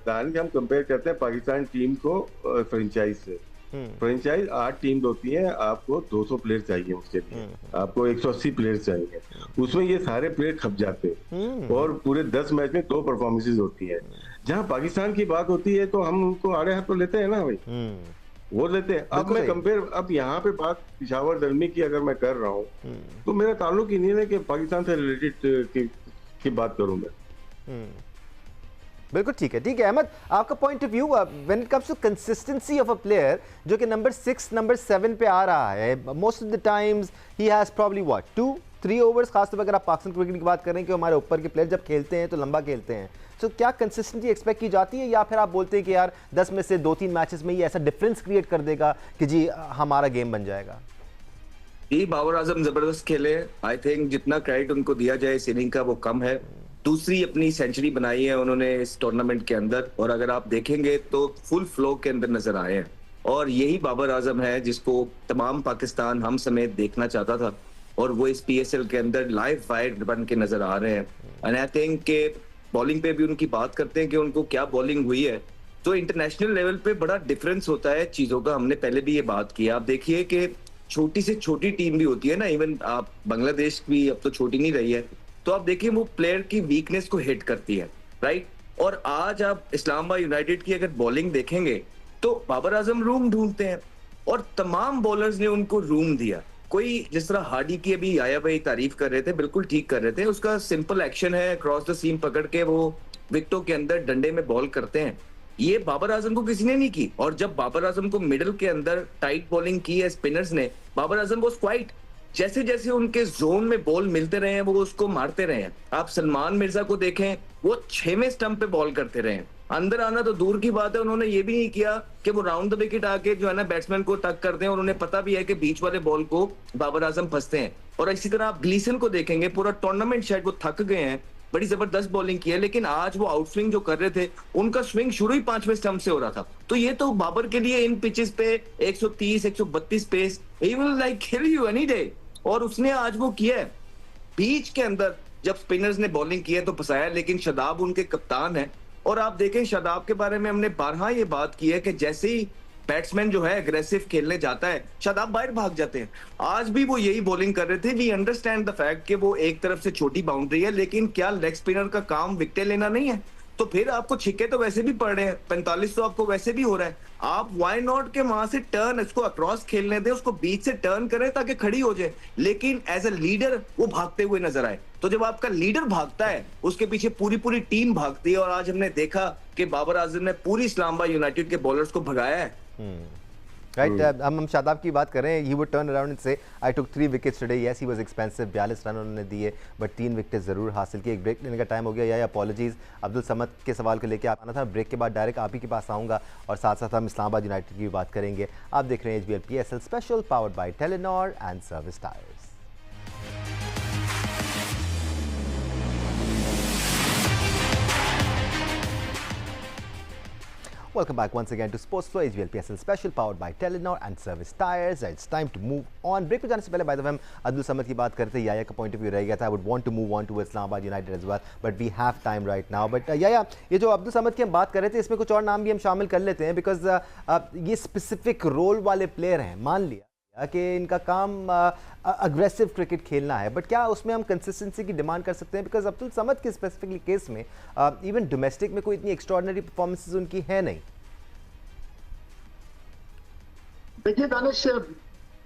दानिश, हम कंपेयर करते हैं पाकिस्तान टीम को फ्रेंचाइज से। फ्रेंचाइज 8 टीम होती है, आपको 200 प्लेयर चाहिए, उसके लिए आपको 180 प्लेयर चाहिए। उसमें ये सारे प्लेयर खप जाते हैं और पूरे 10 मैच में 2 परफॉर्मेंसेज होती है। जहां पाकिस्तान की बात होती है तो हम उनको आड़े हाथ तो लेते हैं ना भाई, वो लेते हैं। अब मैं कंपेयर, अब यहाँ पे बात पेशावर ज़ल्मी की अगर मैं कर रहा हूँ, तो मेरा ताल्लुक ही नहीं है कि पाकिस्तान से रिलेटेड की बात करूँ मैं।
बिल्कुल ठीक है अहमद, आपका point of view when it comes to consistency of a player जो कि नंबर 6 नंबर 7 पे आ रहा है, most of the times he has probably what 2-3 overs, खासतौर पर अगर आप पाकिस्तान क्रिकेट की बात करें कि हमारे ऊपर के प्लेयर जब खेलते हैं तो लंबा खेलते हैं, तो क्या कंसिस्टेंसी एक्सपेक्ट की जाती है, या फिर आप बोलते हैं कि यार 10 में से 2-3 मैचेस में ये ऐसा डिफरेंस क्रिएट कर देगा कि जी हमारा गेम बन जाएगा?
जी, बाबर आजम जबरदस्त खेले। आई थिंक जितना क्रेडिट उनको दिया जाए इस इनिंग का वो कम है। दूसरी अपनी सेंचुरी बनाई है उन्होंने इस टूर्नामेंट के अंदर, और अगर आप देखेंगे तो फुल फ्लो के अंदर नजर आए हैं। और यही बाबर आजम है जिसको तमाम पाकिस्तान, हम समेत, देखना चाहता था, और वो इस PSL के अंदर लाइव फायर बन के नजर आ रहे हैं। एंड आई थिंक के बॉलिंग पे भी उनकी बात करते हैं कि उनको क्या बॉलिंग हुई है, तो इंटरनेशनल लेवल पे बड़ा डिफरेंस होता है चीजों का। हमने पहले भी ये बात की, आप देखिए कि छोटी से छोटी टीम भी होती है ना, इवन आप बांग्लादेश भी अब तो छोटी नहीं रही है, तो आप देखिए वो प्लेयर की वीकनेस को हिट करती है, राइट? और आज आप इस्लामाबाद यूनाइटेड की अगर बॉलिंग देखेंगे तो बाबर आजम रूम ढूंढते हैं और तमाम बॉलर्स ने उनको रूम दिया। कोई जिस तरह हार्डी की अभी आया भाई तारीफ कर रहे थे, बिल्कुल ठीक कर रहे थे, उसका सिंपल एक्शन है क्रॉस द सीम पकड़ के वो विकेटों के अंदर डंडे में बॉल करते हैं। ये बाबर आजम को किसी ने नहीं की। और जब बाबर आजम को मिडिल के अंदर टाइट बॉलिंग की है स्पिनर्स ने, बाबर आजम वाज क्वाइट, जैसे जैसे उनके जोन में बॉल मिलते रहे हैं वो उसको मारते रहे हैं। आप सलमान मिर्जा को देखें, वो 6वें स्टंप पे बॉल करते रहे हैं। अंदर आना तो दूर की बात है, उन्होंने ये भी नहीं किया कि वो राउंड द विकेट आके जो है ना बैट्समैन को टक कर दें, और उन्हें पता भी है कि बीच वाले बॉल को बाबर आजम फंसते हैं। और इसी तरह आप ग्लीसन को देखेंगे, पूरा टूर्नामेंट शायद वो थक गए हैं, बड़ी जबरदस्त बॉलिंग की है, लेकिन आज वो आउट स्विंग जो कर रहे थे, उनका स्विंग शुरू ही 5वें स्टंप से हो रहा था। तो ये तो बाबर के लिए इन पिचेस पे 130 132 pace, he will like kill you any day. और उसने आज वो किया है। बीच के अंदर जब स्पिनर्स ने बॉलिंग की है तो फंसाया, लेकिन शादाब उनके कप्तान है। और आप देखें शादाब के बारे में हमने बारहा ये बात की है कि जैसे ही बैट्समैन जो है अग्रेसिव खेलने जाता है, शादाब बाहर भाग जाते हैं। आज भी वो यही बॉलिंग कर रहे थे। वी अंडरस्टैंड द फैक्ट कि वो एक तरफ से छोटी बाउंड्री है, लेकिन क्या लेग स्पिनर का काम विकेट लेना नहीं है? तो फिर आपको छिक्के तो वैसे भी पड़ रहे हैं, 45 तो आपको वैसे भी हो रहा है। आप वाई नॉट के वहां से टर्न, इसको अक्रॉस खेलने दें, उसको बीच से टर्न करें ताकि खड़ी हो जाए, लेकिन एज अ लीडर वो भागते हुए नजर आए। तो जब आपका लीडर भागता है, उसके पीछे पूरी पूरी टीम भागती है। और आज हमने देखा कि बाबर आजम ने पूरी इस्लामाबाद यूनाइटेड के बॉलर्स को भगाया है।
राइट, हम शादाब की बात कर रहे हैं। He would turn around and से आई टुक 3 wickets today. Yes, he was expensive, 42 run उन्होंने दिए, बट 3 विकेट ज़रूर हासिल किए। एक ब्रेक लेने का टाइम हो गया। या अपॉलॉजीज़, अब्दुल समद के सवाल को लेकर आना था। ब्रेक के बाद डायरेक्ट आप ही के पास आऊँगा और साथ साथ हम इस्लामाबाद यूनाइटेड की भी बात करेंगे। आप देख रहे हैं HBL PSL special powered by Telenor and service tyres. Welcome back once again to Sports Flow, HBL PSL special powered by Telenor and Service Tires. It's time to move on. Break पे जाने से पहले by the way हम अब्दुल समद की बात करते हैं। याया का पॉइंट ऑफ व्यू रह गया था। I would want to move on to Islamabad United as well, but we have time right now. But याया, ये जो अब्दुल समद की हम बात कर रहे थे, इसमें कुछ और नाम भी हम शामिल कर लेते हैं, बिकॉज ये स्पेसिफिक रोल वाले प्लेयर हैं। मान लिया कि इनका काम अग्रेसिव क्रिकेट खेलना है, बट क्या उसमें हम कंसिस्टेंसी की डिमांड कर सकते हैं? बिकॉज अब्दुल समद के स्पेसिफिकली केस में इवन डोमेस्टिक में कोई इतनी एक्स्ट्रॉर्डिनरी परफॉर्मेंसेस उनकी है नहीं।
देखिए दानिश,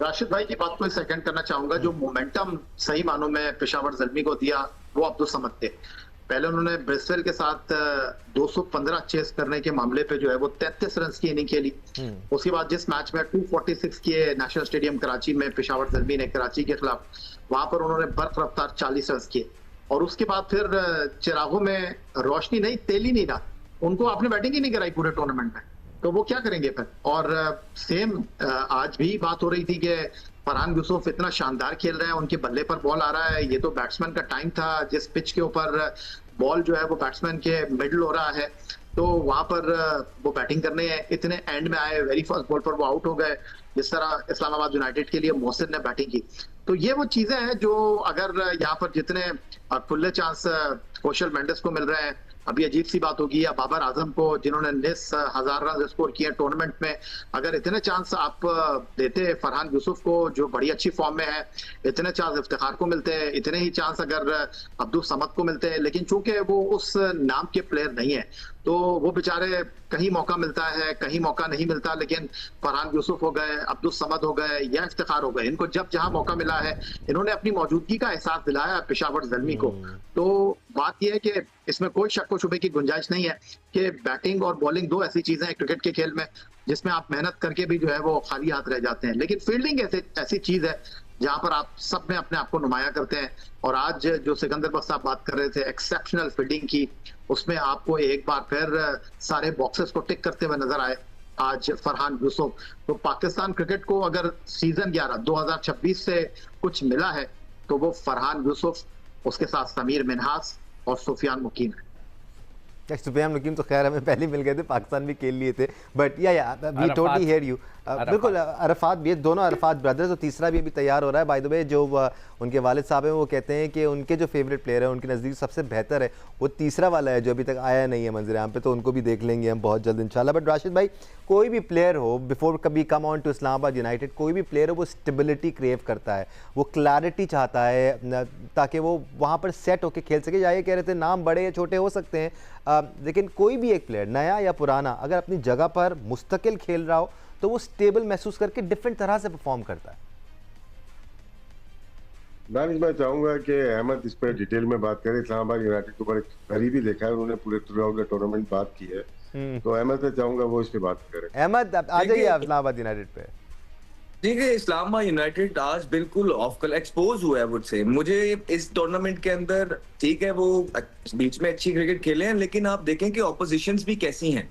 राशिद भाई की बात को सेकंड करना चाहूंगा। जो मोमेंटम सही मानों में पेशावर ज़ल्मी को दिया वो अब्दुल समद थे। पहले उन्होंने ब्रिस्वेल के साथ 215 चेस करने के मामले पे जो है वो 33 रन की इनिंग खेली। उसके बाद जिस मैच में 246 किए नेशनल स्टेडियम कराची में पेशावर ज़ल्मी ने कराची के खिलाफ, वहां पर उन्होंने बर्फ रफ्तार 40 रन किए। और उसके बाद फिर चिरागों में रोशनी नहीं, तेली नहीं रहा, उनको आपने बैटिंग ही नहीं कराई पूरे टूर्नामेंट में, तो वो क्या करेंगे फिर? और सेम आज भी बात हो रही थी कि फरहान यूसुफ इतना शानदार खेल रहे हैं, उनके बल्ले पर बॉल आ रहा है। ये तो बैट्समैन का टाइम था, जिस पिच के ऊपर बॉल जो है वो बैट्समैन के मिडल हो रहा है, तो वहां पर वो बैटिंग करने इतने एंड में आए, वेरी फर्स्ट बॉल पर वो आउट हो गए। जिस तरह इस्लामाबाद यूनाइटेड के लिए मोहसिन ने बैटिंग की, तो ये वो चीजें हैं जो अगर यहाँ पर जितने खुले चांस कौशल मेंडिस को मिल रहे हैं, अभी अजीब सी बात होगी, या बाबर आजम को जिन्होंने 19,000 रन स्कोर किए टूर्नामेंट में, अगर इतने चांस आप देते फरहान यूसुफ को जो बड़ी अच्छी फॉर्म में है, इतने चांस इफ्तिखार को मिलते हैं, इतने ही चांस अगर अब्दुल समद को मिलते हैं, लेकिन चूंकि वो उस नाम के प्लेयर नहीं है, तो वो बेचारे कहीं मौका मिलता है, कहीं मौका नहीं मिलता। लेकिन फरहान यूसुफ हो गए, अब्दुल समद हो गए या इफ्तिखार हो गए, इनको जब जहां मौका मिला है, इन्होंने अपनी मौजूदगी का एहसास दिलाया पेशावर ज़ल्मी को। तो बात यह है कि इसमें कोई शक व शुबे की गुंजाइश नहीं है कि बैटिंग और बॉलिंग दो ऐसी चीजें हैं क्रिकेट के खेल में जिसमें आप मेहनत करके भी जो है वो खाली हाथ रह जाते हैं, लेकिन फील्डिंग ऐसी चीज है जहां पर आप सब में अपने आप को नुमाया करते हैं। और आज जो सिकंदर बख्श साहब बात कर रहे थे एक्सेप्शनल फील्डिंग की, उसमें आपको एक बार फिर सारे बॉक्सेस को टिक करते हुए नजर आए आज फरहान यूसुफ। तो पाकिस्तान क्रिकेट को अगर सीजन 11 2026 से कुछ मिला है तो वो फरहान यूसुफ, उसके साथ समीर मिन्हास और सुफियान मुकीम है।
सुफियान मुकीम तो खैर हमें पहले मिल गए थे, पाकिस्तान भी खेल लिए थे, बट या वी टोटली हियर यू। बिल्कुल अरफात भी है, दोनों अरफात ब्रदर्स, और तीसरा भी अभी तैयार हो रहा है। बाय द वे जो उनके वालिद साहब हैं वो कहते हैं कि उनके जो फेवरेट प्लेयर है उनके नज़दीक सबसे बेहतर है वो तीसरा वाला है जो अभी तक आया नहीं है मंजर आम पे, तो उनको भी देख लेंगे हम बहुत जल्द इंशाल्लाह। बट राशिद भाई, कोई भी प्लेयर हो बिफोर कभी come on to Islamabad United, कोई भी प्लेयर हो वो स्टेबिलिटी क्रेव करता है, वो क्लैरिटी चाहता है ताकि वो वहाँ पर सेट होकर खेल सके। या ये कह रहे थे नाम बड़े या छोटे हो सकते हैं, लेकिन कोई भी एक प्लेयर नया या पुराना अगर अपनी जगह पर मुस्तकिल खेल रहा हो तो वो स्टेबल महसूस करके डिफरेंट तरह से परफॉर्म करता है।
मैं चाहूंगा कि अहमद इस पर डिटेल में बात करें। इस्लामाबाद यूनाइटेड को बड़े करीबी देखा है उन्होंने, पूरे थ्रू आउट द टूर्नामेंट बात की है, तो अहमद से चाहूंगा वो इस पे बात करें।
अहमद आ जाइए आप इस्लामाबाद यूनाइटेड पे।
ठीक है, इस्लामाबाद यूनाइटेड आज बिल्कुल ऑफ कलर एक्सपोज हुआ है वुड से। मुझे इस टूर्नामेंट के अंदर, ठीक है वो बीच में अच्छी क्रिकेट खेले हैं, लेकिन आप देखें कि ऑपोजिशंस भी कैसी हैं।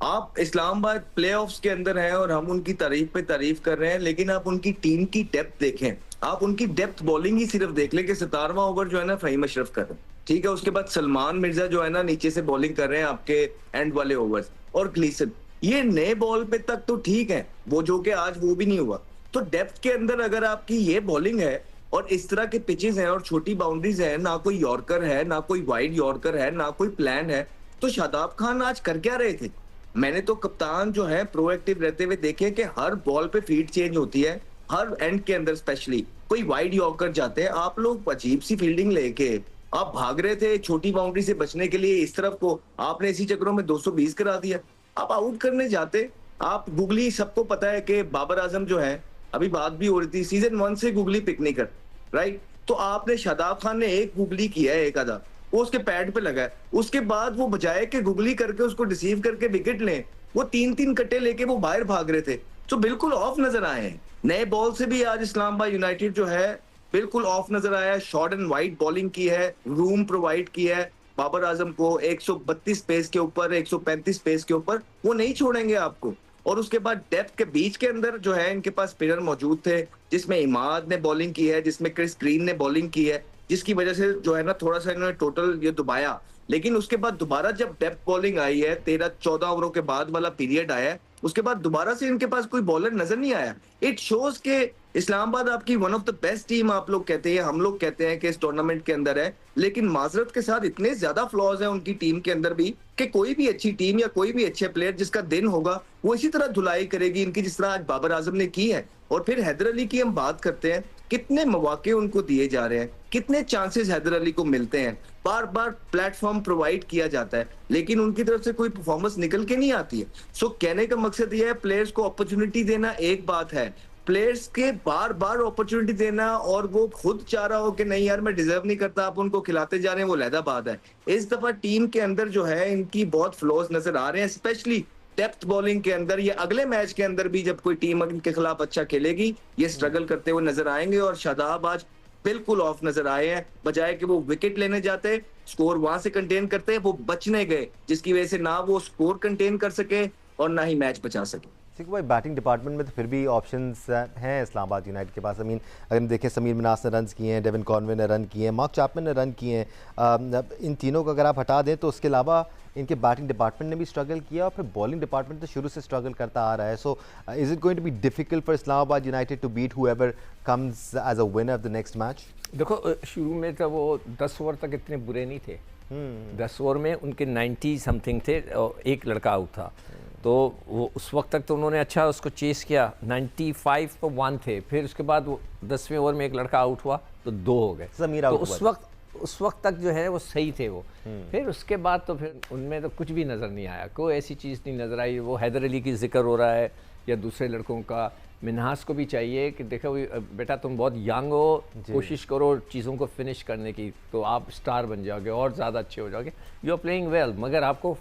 आप इस्लामाबाद प्लेऑफ्स के अंदर हैं और हम उनकी तारीफ पे तारीफ कर रहे हैं, लेकिन आप उनकी टीम की डेप्थ देखें, आप उनकी डेप्थ बॉलिंग ही सिर्फ देख लें कि 17वां ओवर जो है ना फहीम अशरफ कर रहे हैं, ठीक है, उसके बाद सलमान मिर्जा जो है ना नीचे से बॉलिंग कर रहे हैं आपके एंड वाले ओवर्स, और ग्लीसन, ये नए बॉल पे तक तो ठीक है, वो जो कि आज वो भी नहीं हुआ। तो डेप्थ के अंदर अगर आपकी ये बॉलिंग है और इस तरह के पिचेस हैं और छोटी बाउंड्रीज है, ना कोई यॉर्कर है, ना कोई वाइड यॉर्कर है, ना कोई प्लान है, तो शादाब खान आज कर क्या रहे थे? मैंने तो कप्तान जो है प्रोएक्टिव रहते हुए देखे कि हर बॉल पे फील्ड चेंज होती है, हर एंड के अंदर स्पेशली कोई वाइड यॉर्कर जाते हैं, आप लोग अजीब सी फील्डिंग लेके आप भाग रहे थे छोटी बाउंड्री से बचने के लिए, इस तरफ को आपने इसी चक्रों में 220 करा दिया। आप आउट करने जाते, आप गुगली, सबको पता है कि बाबर आजम जो है, अभी बात भी हो रही थी सीजन 1 से गुगली पिक नहीं कर, राइट, तो आपने शादाब खान ने एक गुगली किया है, एक आधा वो उसके पैड पे लगा है, उसके बाद वो बजाय के गुगली करके उसको डिसीव करके विकेट लें, वो 3-3 कट्टे लेके वो बाहर भाग रहे थे, तो बिल्कुल ऑफ नजर आए हैं। नए बॉल से भी आज इस्लामाबाद यूनाइटेड जो है बिल्कुल ऑफ नजर आया है। शॉर्ट एंड वाइड बॉलिंग की है, रूम प्रोवाइड किया है बाबर आजम को, 132 पेस के ऊपर, 135 पेस के ऊपर, वो नहीं छोड़ेंगे आपको। और उसके बाद डेप्थ के बीच के अंदर जो है इनके पास स्पिनर मौजूद थे, जिसमें इमाद ने बॉलिंग की है, जिसमें क्रिस ग्रीन ने बॉलिंग की है, जिसकी वजह से जो है ना थोड़ा सा इन्होंने टोटल ये दुबाया। लेकिन उसके बाद दोबारा जब डेप्थ बॉलिंग आई है, 13-14 ओवरों के बाद वाला पीरियड आया है, उसके बाद दोबारा से इनके पास कोई बॉलर नजर नहीं आया। इट शोज के इस्लामाबाद आपकी one of the best team आप लोग कहते हैं, हम लोग कहते हैं कि इस टूर्नामेंट के अंदर है, लेकिन माजरत के साथ इतने ज्यादा फ्लॉज हैं उनकी टीम के अंदर भी कि कोई भी अच्छी टीम या कोई भी अच्छे प्लेयर जिसका दिन होगा वो इसी तरह धुलाई करेगी इनकी, जिस तरह आज बाबर आजम ने की है। और फिर हैदर अली की हम बात करते हैं, कितने मौके उनको दिए जा रहे हैं, कितने चांसेस हैदर अली को मिलते हैं, बार बार प्लेटफॉर्म प्रोवाइड किया जाता है, लेकिन उनकी तरफ से कोई परफॉर्मेंस निकल के नहीं आती है। सो कहने का मकसद यह है, प्लेयर्स को अपॉर्चुनिटी देना एक बात है, प्लेयर्स के बार बार अपॉर्चुनिटी देना और वो खुद चाह रहा हो कि नहीं यार मैं डिजर्व नहीं करता, आप उनको खिलाते जा रहे हैं, वो लहदा बात है। इस दफा टीम के अंदर जो है इनकी बहुत फ्लॉज नजर आ रहे हैं, स्पेशली डेप्थ बॉलिंग के अंदर। ये अगले मैच के अंदर भी जब कोई टीम इनके खिलाफ अच्छा खेलेगी, ये स्ट्रगल करते हुए नजर आएंगे। और शादाब आज बिल्कुल ऑफ नजर आए हैं, बजाय कि वो विकेट लेने जाते, स्कोर वहां से कंटेन करते, वो बचने गए, जिसकी वजह से ना वो स्कोर कंटेन कर सके और ना ही मैच बचा सके।
ठीक भाई, बैटिंग डिपार्टमेंट में तो फिर भी ऑप्शंस हैं इस्लामाबाद यूनाइटेड के पास। अगर हम देखें, समीर मिनास ने रन किए हैं, डेविन कॉनवे ने रन किए हैं, मार्क चैपमैन ने रन किए हैं, इन तीनों को अगर आप हटा दें तो उसके अलावा इनके बैटिंग डिपार्टमेंट ने भी स्ट्रगल किया और फिर बॉलिंग डिपार्टमेंट तो शुरू से स्ट्रगल करता आ रहा है। So is it going to be difficult for Islamabad United to beat whoever comes as a winner of the next match?
देखो, शुरू में तो वो 10 ओवर तक इतने बुरे नहीं थे, 10 ओवर में उनके 90 समथिंग थे और एक लड़का आउट था, तो वो उस वक्त तक तो उन्होंने अच्छा उसको चेस किया, 95 पर 1 थे, फिर उसके बाद वो 10वें ओवर में एक लड़का आउट हुआ तो 2 हो गए,
समीर
तो
आउट
उस वक्त तक जो है वो सही थे वो। फिर उसके बाद तो फिर उनमें तो कुछ भी नज़र नहीं आया, कोई ऐसी चीज़ नहीं नज़र आई। वो हैदर अली की जिक्र हो रहा है या दूसरे लड़कों का, मिन्हास को भी चाहिए कि देखो बेटा तुम बहुत यंग हो, कोशिश करो चीज़ों को फिनिश करने की, तो आप स्टार बन जाओगे और ज़्यादा अच्छे हो जाओगे। यू आर प्लेइंग वेल, मगर आपको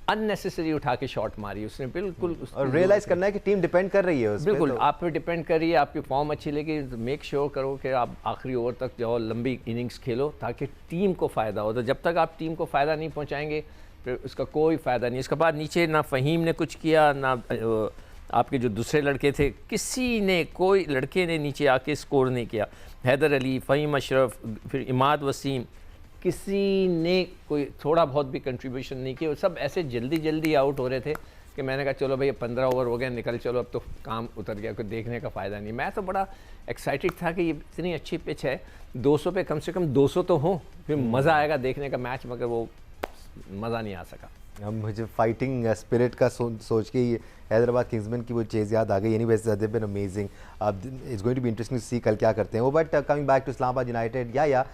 अननेसेसरी उठा के शॉट मारी उसने, बिल्कुल।
और रियलाइज करना है कि टीम डिपेंड कर रही है उस
बिल्कुल
तो।
आप पे डिपेंड कर रही है, आपकी फॉर्म अच्छी लगी तो मेक श्योर करो कि आप आखिरी ओवर तक जाओ, लंबी इनिंग्स खेलो ताकि टीम को फ़ायदा हो। तो जब तक आप टीम को फ़ायदा नहीं पहुंचाएंगे फिर उसका कोई फ़ायदा नहीं। इसके बाद नीचे ना फ़हीम ने कुछ किया, ना आपके जो दूसरे लड़के थे, किसी ने, कोई लड़के ने नीचे आके स्कोर नहीं किया। हैदर अली, फ़हीम अशरफ, फिर इमाद वसीम, किसी ने कोई थोड़ा बहुत भी कंट्रीब्यूशन नहीं किया। सब ऐसे जल्दी जल्दी आउट हो रहे थे कि मैंने कहा चलो भाई 15 ओवर हो गए, निकल चलो, अब तो काम उतर गया, कोई देखने का फ़ायदा नहीं। मैं तो बड़ा एक्साइटेड था कि ये इतनी अच्छी पिच है, 200 पे कम से कम 200 तो हो, फिर मज़ा आएगा देखने का मैच, मगर वो मज़ा नहीं आ सका।
अब मुझे फाइटिंग स्पिरिट का सोच के ही हैदराबाद किंग्समैन की वो चेज़ याद आ गई। Anyways they been amazing, it's going to be interesting to see कल क्या करते हैं वो। But coming back to Islamabad United, या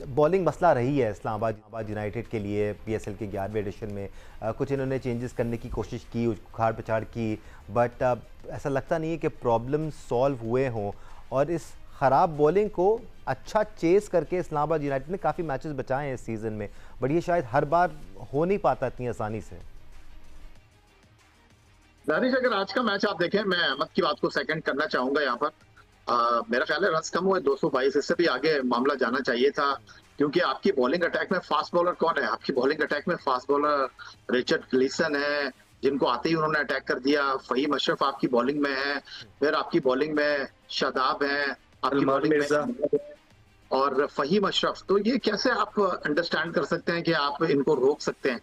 बॉलिंग मसला रही है इस्लामाबाद यूनाइटेड के लिए PSL के 11वें एडिशन में। कुछ इन्होंने चेंजेस करने की कोशिश की, उखाड़ पछाड़ की, बट ऐसा लगता नहीं है कि प्रॉब्लम सॉल्व हुए हों। और इस ख़राब बॉलिंग को अच्छा चेस करके इस्लामाबाद यूनाइटेड ने काफ़ी मैचेस बचाए हैं इस सीज़न में, बट ये शायद हर बार हो नहीं पाता इतनी आसानी से।
दानिश, अगर आज का मैच आप देखें, मैं अहमद की बात को सेकंड करना चाहूंगा यहाँ पर। मेरा ख्याल है रन्स कम हुए 222, इससे भी आगे मामला जाना चाहिए था, क्योंकि आपकी बॉलिंग अटैक में फास्ट बॉलर कौन है? आपकी बॉलिंग अटैक में फास्ट बॉलर रिचर्ड ग्लीसन है, जिनको आते ही उन्होंने अटैक कर दिया। फहीम अशरफ आपकी बॉलिंग में है, फिर आपकी बॉलिंग में शादाब है, आपकी बॉलिंग में और फहीम अशरफ। तो ये कैसे आप अंडरस्टैंड कर सकते हैं कि आप इनको रोक सकते हैं?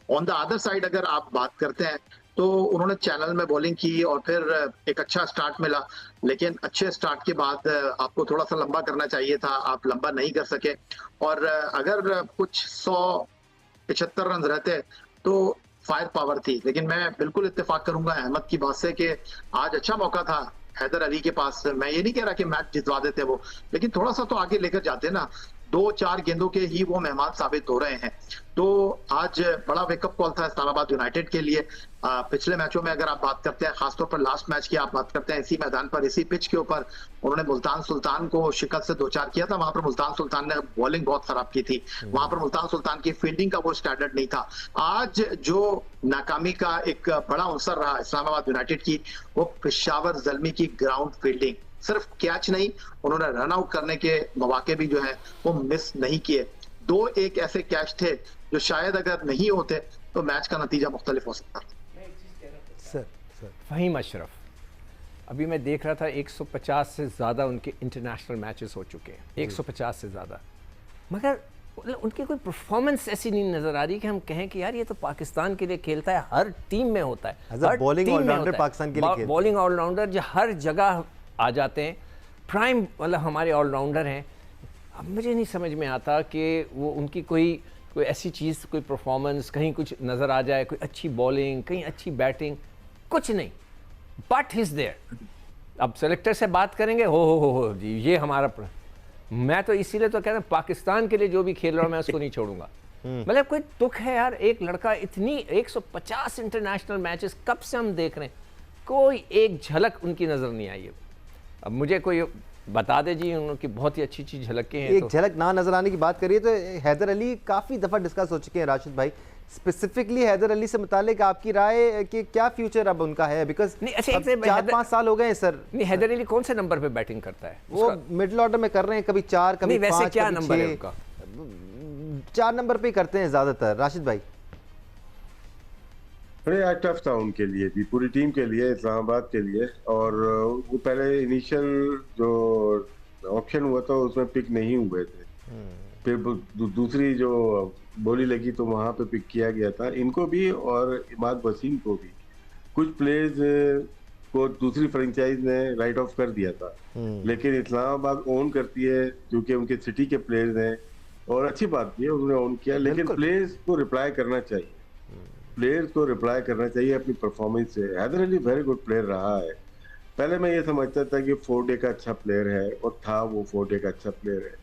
ऑन द अदर साइड अगर आप बात करते हैं तो उन्होंने चैनल में बॉलिंग की और फिर एक अच्छा स्टार्ट मिला, लेकिन अच्छे स्टार्ट के बाद आपको थोड़ा सा लंबा करना चाहिए था, आप लंबा नहीं कर सके। और अगर कुछ 175 रन रहते तो फायर पावर थी। लेकिन मैं बिल्कुल इत्तेफाक करूंगा अहमद की बात से कि आज अच्छा मौका था हैदर अली के पास। मैं ये नहीं कह रहा कि मैच जितवा देते वो, लेकिन थोड़ा सा तो आगे लेकर जाते ना। 2-4 गेंदों के ही वो मेहमान साबित हो रहे हैं। तो आज बड़ा वेकअप कॉल था इस्लामाबाद यूनाइटेड के लिए। पिछले मैचों में अगर आप बात करते हैं, खासतौर पर लास्ट मैच की आप बात करते हैं, इसी मैदान पर इसी पिच के ऊपर उन्होंने मुल्तान सुल्तान को शिकस्त से 2-4 किया था। वहां पर मुल्तान सुल्तान ने बॉलिंग बहुत खराब की थी, वहां पर मुल्तान सुल्तान की फील्डिंग का वो स्टैंडर्ड नहीं था। आज जो नाकामी का एक बड़ा अवसर रहा इस्लामाबाद यूनाइटेड की, वो पेशावर ज़ल्मी की ग्राउंड फील्डिंग। सिर्फ कैच नहीं, उन्होंने रन आउट करने के मौके भी जो है वो मिस नहीं किए। 2-1 ऐसे कैच थे जो शायद अगर नहीं होते तो मैच का नतीजा मुख्तलिफ हो सकता।
सर
फहीम अशरफ, अभी मैं देख रहा था 150 से ज़्यादा उनके इंटरनेशनल मैचेस हो चुके हैं, 150 से ज़्यादा, मगर उनकी कोई परफॉर्मेंस ऐसी नहीं नज़र आ रही कि हम कहें कि यार ये तो पाकिस्तान के लिए खेलता है, हर टीम में होता है, हर
बॉलिंग
टीम में
ऑलराउंडर
होता है।
पाकिस्तान के लिए खेलता है।
बॉलिंग ऑलराउंडर जो हर जगह आ जाते हैं, प्राइम मतलब हमारे ऑलराउंडर हैं। अब मुझे नहीं समझ में आता कि वो उनकी कोई ऐसी चीज़, कोई परफॉर्मेंस कहीं कुछ नज़र आ जाए, कोई अच्छी बॉलिंग, कहीं अच्छी बैटिंग, कुछ नहीं, बट हिज देयर। अब सेलेक्टर से बात करेंगे, हो जी ये हमारा मैं तो इसीलिए तो कहता हूँ पाकिस्तान के लिए जो भी खेल रहा हूँ मैं उसको नहीं छोड़ूंगा। मतलब कोई दुख है यार, एक लड़का इतनी 150 इंटरनेशनल मैचेस कब से हम देख रहे हैं, कोई एक झलक उनकी नज़र नहीं आई है। अब मुझे कोई बता दे जी, उनकी बहुत ही अच्छी चीज़ झलकें हैं।
एक झलक ना नजर आने की बात करिए तो हैदर अली काफ़ी दफ़ा डिस्कस हो चुके हैं राशिद भाई। स्पेसिफिकली हैदर अली से मुतालिक आपकी राय कि क्या फ्यूचर अब उनका है? बिकॉज 4-5 साल हो गए सर।
नहीं, हैदर अली कौन से नंबर पे बैटिंग करता है?
वो मिडिल ऑर्डर में कर रहे हैं, कभी 4 कभी 5।
वैसे क्या नंबर है उनका?
4 नंबर पे ही करते हैं ज़्यादातर राशिद भाई।
बड़े टफ था उनके लिए भी, पूरी टीम के लिए, इस्लामाबाद के लिए। और वो पहले इनिशियल जो ऑप्शन हुआ था उसमें पिक नहीं हुए थे, फिर दूसरी जो बोली लगी तो वहां पे पिक किया गया था इनको भी और इमाद वसीम को भी। कुछ प्लेयर्स को दूसरी फ्रेंचाइज ने राइट ऑफ कर दिया था, लेकिन इस्लामाबाद ओन करती है क्योंकि उनके सिटी के प्लेयर्स हैं, और अच्छी बात भी है उन्होंने ओन किया। लेकिन प्लेयर्स को रिप्लाई करना चाहिए, प्लेयर्स को रिप्लाई करना चाहिए अपनी परफॉर्मेंस से। Haider Ali very good player रहा है। पहले मैं ये समझता था कि 4 डे का अच्छा प्लेयर है, और था वो 4 डे का अच्छा प्लेयर है,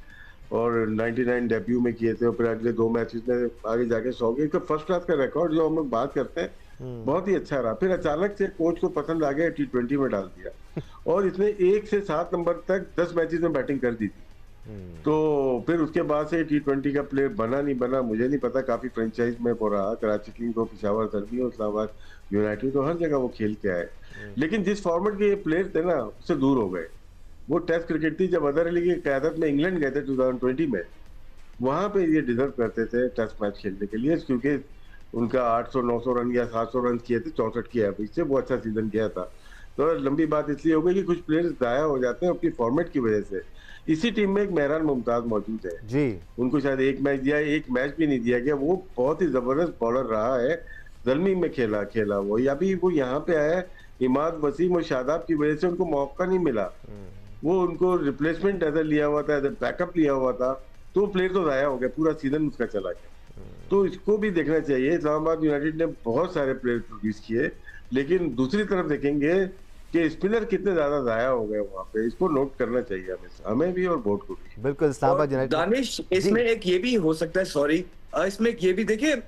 और 99 डेब्यू में किए थे, और फिर अगले 2 मैचेस में आगे जाके 100 के इसका फर्स्ट क्लास का रिकॉर्ड जो हम लोग बात करते हैं बहुत ही अच्छा रहा। फिर अचानक से कोच को पसंद आ गया, T20 में डाल दिया, और इसने 1 से 7 नंबर तक 10 मैचेस में बैटिंग कर दी थी। तो फिर उसके बाद से T20 का प्लेयर बना नहीं बना मुझे नहीं पता। काफी फ्रेंचाइज में वो रहा, कराची किंग्स हो, पेशावर ज़ल्मी हो, इस्लामाबाद यूनाइटेड, तो हर जगह वो खेल के आए। लेकिन जिस फॉर्मेट के ये प्लेयर थे ना उससे दूर हो गए। वो टेस्ट क्रिकेट थी, जब अदर अली की क़यादत में इंग्लैंड गए थे 2020 में, वहां पे ये डिजर्व करते थे टेस्ट मैच खेलने के लिए, क्योंकि उनका 800-900 रन या 700 रन किए थे 64 की एवरेज से, वो अच्छा सीजन गया था। तो लंबी बात इसलिए हो गई कि कुछ प्लेयर्स जाया हो जाते हैं अपनी फॉर्मेट की वजह से। इसी टीम में एक मेहरान मुमताज मौजूद है जी, उनको शायद 1 मैच दिया, 1 मैच भी नहीं दिया गया। वो बहुत ही जबरदस्त बॉलर रहा है, जल्मी में खेला वो, या भी वो यहाँ पे आया इमाद वसीम और शादाब की वजह से उनको मौका नहीं मिला। वो उनको रिप्लेसमेंट एज लिया हुआ था, एज बैकअप लिया हुआ था, तो वो प्लेयर तो जाया हो गया, पूरा सीजन उसका चला गया। तो इसको भी देखना चाहिए। इस्लामाबाद यूनाइटेड ने बहुत सारे प्लेयर प्रोड्यूस किए, लेकिन दूसरी तरफ देखेंगे कि स्पिनर कितने ज्यादा जाया हो गए वहां पे, इसको नोट करना चाहिए हमें भी और बोर्ड को भी।
बिल्कुल इस्लामाबाद यूनाइटेड।
दानिश, इसमें एक ये भी हो सकता है, सॉरी, इसमें एक ये भी देखिए,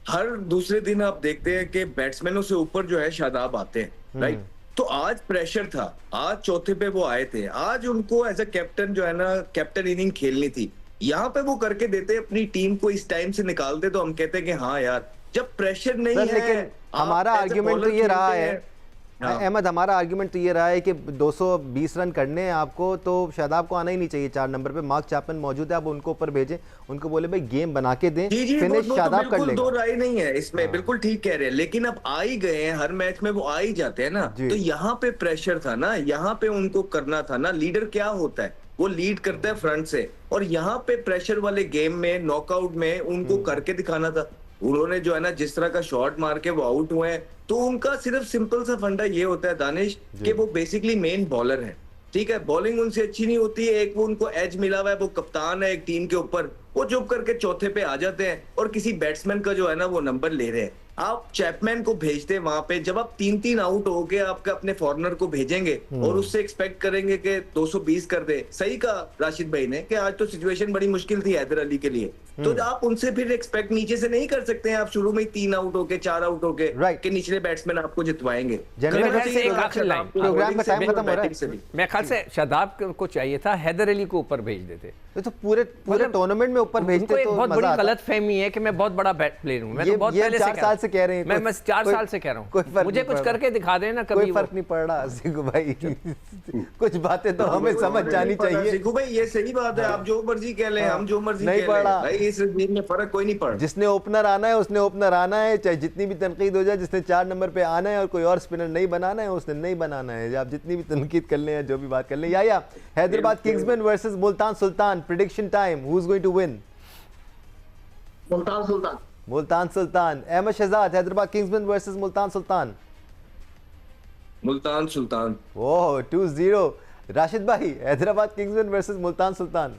हर दूसरे दिन आप देखते हैं कि बैट्समैनों से ऊपर जो है शादाब आते हैं, राइट? तो आज प्रेशर था, आज चौथे पे वो आए थे, आज उनको एज अ कैप्टन जो है ना कैप्टन इनिंग खेलनी थी, यहाँ पे वो करके देते, अपनी टीम को इस टाइम से निकालते, तो हम कहते हैं कि हाँ यार, जब प्रेशर नहीं
सर,
है।
लेकिन हमारा आर्ग्यूमेंट तो ये रहा है अहमद, हमारा आर्ग्यूमेंट तो ये रहा है कि 220 रन करने हैं आपको, तो शादाब को आना ही नहीं चाहिए 4 नंबर पे। मार्क चैपमैन मौजूद है, आप उनको ऊपर भेजें, उनको बोले भाई गेम बना के दें, फिनिश शादाब कर लेगा।
दो राय नहीं है इसमें, बिल्कुल ठीक कह रहे हैं, लेकिन अब आ ही गए हैं, हर मैच में वो आ ही जाते हैं ना, तो यहाँ पे प्रेशर था ना, यहाँ पे उनको करना था ना। लीडर क्या होता है, वो लीड करता है फ्रंट से, और यहाँ पे प्रेशर वाले गेम में, नॉकआउट में उनको करके दिखाना था। उन्होंने जो है ना जिस तरह का शॉट मार के वो आउट हुए हैं, तो उनका सिर्फ सिंपल सा फंडा ये होता है दानिश कि वो बेसिकली मेन बॉलर है, ठीक है? बॉलिंग उनसे अच्छी नहीं होती है, एक वो उनको एज मिला हुआ है, वो कप्तान है एक टीम के ऊपर, वो चुप करके चौथे पे आ जाते हैं और किसी बैट्समैन का जो है ना वो नंबर ले रहे हैं। आप चैपमैन को भेजते हैं वहां पे, जब आप 3-3 आउट हो गए, आपके अपने फॉरनर को भेजेंगे और उससे एक्सपेक्ट करेंगे कि 220 कर दे। सही कहा राशिद भाई ने कि आज तो सिचुएशन बड़ी मुश्किल थी हैदर अली के लिए, तो आप उनसे फिर एक्सपेक्ट नीचे से नहीं कर सकते हैं। आप शुरू में ही 3 आउट होके 4 आउट होके कि निचले बैट्समैन आपको जितवाएंगे।
प्रोग्राम का टाइम खत्म हो रहा है।
मैं ख्याल से शादाब को चाहिए था हैदर अली को ऊपर भेज देते,
तो पूरे टूर्नामेंट में ऊपर भेजते तो
बहुत बड़ी गलत फहमी है कि मैं बहुत बड़ा बैट प्लेयर हूं। मैं तो बहुत पहले से
4 साल से कह रहे हैं,
मैं 4 साल से कह रहा हूं, मुझे कुछ करके दिखा देना कभी।
कोई फर्क नहीं पड़ रहा सिखू भाई, कुछ बातें तो हमें समझ जानी चाहिए।
सिखू भाई ये सही बात है, आप जो मर्जी कह लें, हम जो मर्जी कह लें, भाई इस गेम में फर्क कोई नहीं पड़ा।
जिसने ओपनर आना है उसने ओपनर आना है, चाहे जितनी भी तनकीद हो जाए। जिसने 4 नंबर पे आना है और कोई और स्पिनर नहीं बनाना है उसने नहीं बनाना है। आप जितनी भी तनकीद कर लें या जो भी बात कर लें। या Hyderabad Kingsmen versus Multan Sultan, prediction time, who is going to win?
Multan Sultan.
Multan Sultan. Ahmed Shahzad, Hyderabad Kingsmen versus Multan Sultan.
Multan Sultan.
Oh 2-0। Rashid भाई, Hyderabad Kingsmen versus Multan Sultan.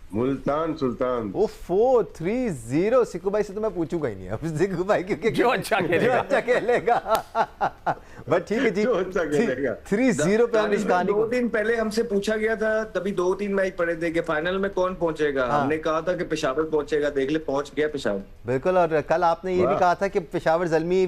Multan Sultan.
Oh 4-3-0। सिक्कू भाई से तो मैं पूछूंगा ही नहीं अब, सिक्कू भाई क्योंकि
जो अच्छा खेलेगा
बट ठीक है जी, 3-0 पे हम इस कहानी को।
2 दिन पहले हमसे पूछा गया था, तभी 2-3 मैच पड़े थे कि फाइनल में कौन पहुंचेगा। हमने कहा था कि पेशावर पहुंचेगा, देख ले पहुंच गया पेशावर।
बिल्कुल, और कल आपने ये भी कहा था कि पेशावर ज़ल्मी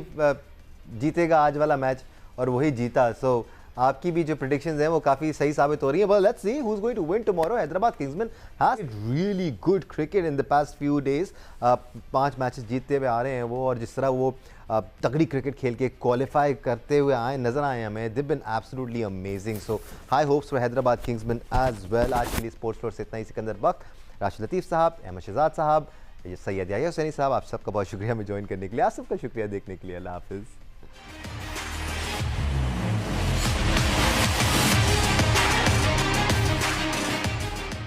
जीतेगा आज वाला मैच, और वही जीता। सो आपकी भी जो प्रेडिक्शंस हैं वो काफ़ी सही साबित हो रही है। Well, let's see who's going to win tomorrow. Hyderabad Kingsman has really good cricket in the past few days. 5 matches जीतते हुए आ रहे हैं वो, और जिस तरह वो तगड़ी क्रिकेट खेल के क्वालिफाई करते हुए आए नजर आए हमें, they've been absolutely amazing. So high hopes for Hyderabad Kingsman as well. आज के लिए स्पोर्ट्स फ्लोर से इतना ही। सिकंदर वक्त, राशिद लतीफ़ साहब, अहमद शहजाद साहब, सैयद याह्या हुसैनी साहब, आप सबका बहुत शुक्रिया हमें ज्वाइन करने के लिए। आप सबका शुक्रिया देखने के लिए। अल्लाह हाफिज़।